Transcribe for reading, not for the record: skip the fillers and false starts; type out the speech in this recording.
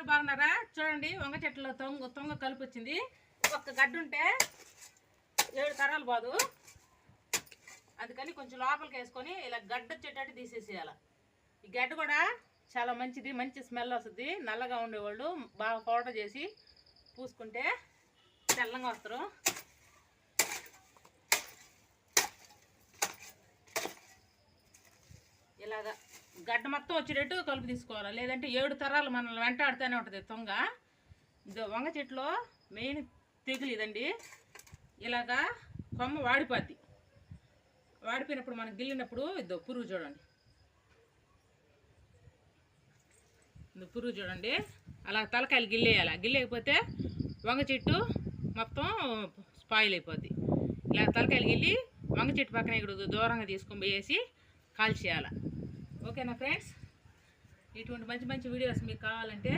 అందరు బాగున్నారా? చూడండి, వంగ చెట్టులో తొంగ కలుపు వచ్చింది. ఒక్క గడ్డ ఉంటే 7 తరాలు బాదు. అందుకని కొంచెం లోపలికి వేసుకొని ఇలా గడ్డ వచ్చేటట్టు తీసేసేయాలి. ఈ గడ్డ కూడా చాలా మంచిది, మంచి స్మెల్ వస్తుంది. నల్లగా ఉండేవాళ్ళు బాగా పౌడర్ చేసి పూసుకుంటే తెల్లంగా వస్తారు. ఇలాగా గడ్డ మొత్తం వచ్చేటట్టు కలుపు తీసుకోవాలి. లేదంటే 7 తరాలు మనల్ని వెంటాడుతూనే ఉంటుంది తొంగ. వంగ చెట్టులో మెయిన్ తెగులు ఇదండి. ఇలాగా కొమ్మ వాడిపోద్ది. వాడిపోయినప్పుడు మనం గిల్లినప్పుడు ఇద్దో పురుగు చూడండి, పురుగు చూడండి. అలా తలకాయలు గిల్లేయాలి. గిల్లేకపోతే వంగ చెట్టు మొత్తం స్పాయిల్ అయిపోద్ది. ఇలా తలకాయలు గిల్లి వంగ చెట్టు పక్కన ఇక్కడ దూరంగా తీసుకొని పోయేసి కాల్చేయాలి. ఓకేనా ఫ్రెండ్స్? ఇటువంటి మంచి మంచి వీడియోస్ మీకు కావాలంటే